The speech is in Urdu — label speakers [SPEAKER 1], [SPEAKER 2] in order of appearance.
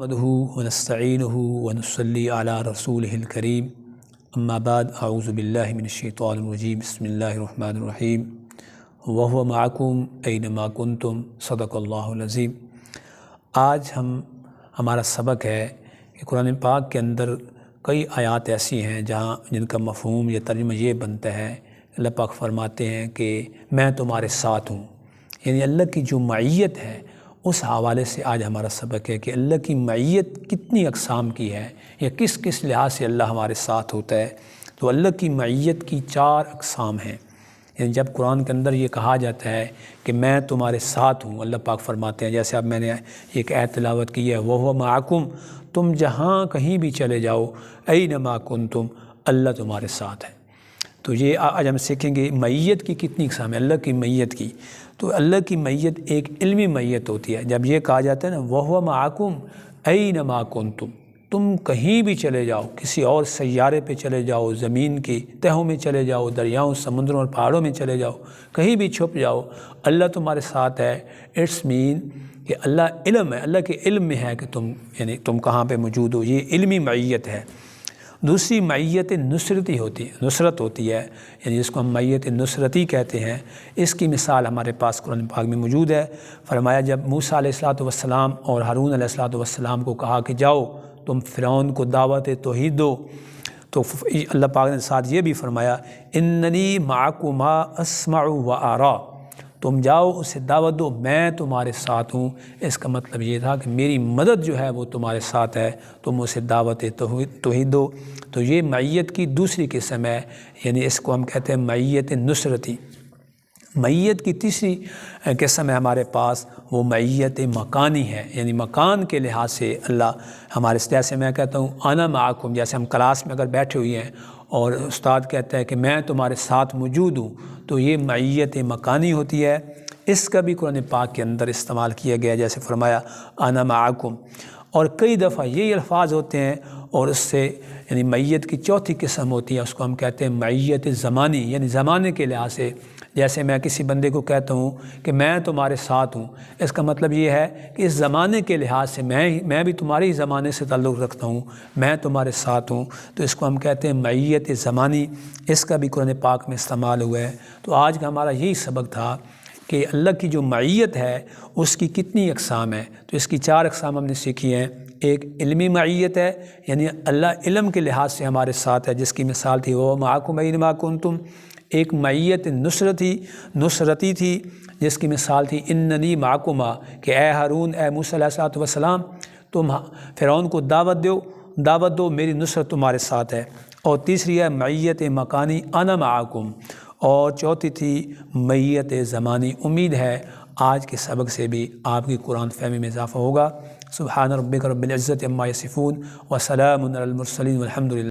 [SPEAKER 1] نحمده ونستعینه ونصلی علی رسوله الکریم اما بعد اعوذ باللہ من الشیطان الرجیم بسم اللہ الرحمن الرحیم وهو معکم اینما کنتم صدق اللہ العظیم۔ آج ہمارا سبق ہے کہ قرآن پاک کے اندر کئی آیات ایسی ہیں جن کا مفہوم یا ترجمہ یہ بنتا ہے، اللہ پاک فرماتے ہیں کہ میں تمہارے ساتھ ہوں، یعنی اللہ کی جو معیت ہے اس حوالے سے آج ہمارا سبق ہے کہ اللہ کی معیت کتنی اقسام کی ہے یا کس کس لحاظ سے اللہ ہمارے ساتھ ہوتا ہے۔ تو اللہ کی معیت کی 4 اقسام ہیں، یعنی جب قرآن کے اندر یہ کہا جاتا ہے کہ میں تمہارے ساتھ ہوں، اللہ پاک فرماتے ہیں، جیسے اب میں نے ایک آیت تلاوت کی ہے، وَهُوَ مَعَكُمْ، تم جہاں کہیں بھی چلے جاؤ، اَيْنَمَا كُنْتُمْ، اللہ تمہارے ساتھ ہے۔ تو یہ آج ہم سیکھیں گے معیت کی کتنی اقسام ہے، اللہ کی معیت کی۔ تو اللہ کی معیت ایک علمی معیت ہوتی ہے، جب یہ کہا جاتا ہے نا وَهُوَ مَعَكُمْ أَيْنَمَا كُنْتُمْ، تم کہیں بھی چلے جاؤ، کسی اور سیارے پہ چلے جاؤ، زمین کی تہوں میں چلے جاؤ، دریاؤں سمندروں اور پہاڑوں میں چلے جاؤ، کہیں بھی چھپ جاؤ، اللہ تمہارے ساتھ ہے۔ اٹس مین کہ اللہ علم ہے، اللہ کے علم میں ہے کہ تم کہاں پہ موجود ہو، یہ علمی معیت ہے۔ دوسری معیت نصرت ہوتی ہے، یعنی جس کو ہم معیت نصرتی کہتے ہیں۔ اس کی مثال ہمارے پاس قرآن پاک میں موجود ہے۔ فرمایا جب موسیٰ علیہ السلام اور ہارون علیہ السلام کو کہا کہ جاؤ تم فرعون کو دعوت توحید دو، تو اللہ پاک نے ساتھ یہ بھی فرمایا اننی معکما اسمع و ارا، تم جاؤ اسے دعوت دو، میں تمہارے ساتھ ہوں۔ اس کا مطلب یہ تھا کہ میری مدد جو ہے وہ تمہارے ساتھ ہے، تم اسے دعوت توحید دو۔ تو یہ معیت کی دوسری قسم ہے، یعنی اس کو ہم کہتے ہیں معیت نصرتی۔ معیت کی تیسری قسم ہے ہمارے پاس، وہ معیت مکانی ہے، یعنی مکان کے لحاظ سے اللہ ہمارے، جیسے میں کہتا ہوں انا معکم، جیسے ہم کلاس میں اگر بیٹھے ہوئے ہیں اور استاد کہتا ہے کہ میں تمہارے ساتھ موجود ہوں، تو یہ معیت مکانی ہوتی ہے۔ اس کا بھی قرآن پاک کے اندر استعمال کیا گیا، جیسے فرمایا انا معکم، اور کئی دفعہ یہی الفاظ ہوتے ہیں۔ اور اس سے یعنی معیت کی چوتھی قسم ہوتی ہے، اس کو ہم کہتے ہیں معیت زمانی، یعنی زمانے کے لحاظ سے۔ جیسے میں کسی بندے کو کہتا ہوں کہ میں تمہارے ساتھ ہوں، اس کا مطلب یہ ہے کہ اس زمانے کے لحاظ سے میں بھی تمہارے ہی زمانے سے تعلق رکھتا ہوں، میں تمہارے ساتھ ہوں، تو اس کو ہم کہتے ہیں معیت زمانی۔ اس کا بھی قرآن پاک میں استعمال ہوا ہے۔ تو آج کا ہمارا یہی سبق تھا کہ اللہ کی جو معیت ہے اس کی کتنی اقسام ہے۔ تو اس کی 4 اقسام ہم نے سیکھی ہیں۔ ایک علمی معیت ہے، یعنی اللہ علم کے لحاظ سے ہمارے ساتھ ہے، جس کی مثال تھی وہ معکم اینما کنتم۔ ایک معیت نصرتی تھی، جس کی مثال تھی اننی معکما، کہ اے ہارون، اے موسیٰ علیہ السلام، تم فرعون کو دعوت دو، میری نصرت تمہارے ساتھ ہے۔ اور تیسری ہے معیت مکانی انا معکم، اور چوتھی تھی معیت زمانی۔ امید ہے آج کے سبق سے بھی آپ کی قرآن فہمی میں اضافہ ہوگا۔ سبحان ربک رب العزت عما یصفون وسلام علی المرسلین والحمد للہ۔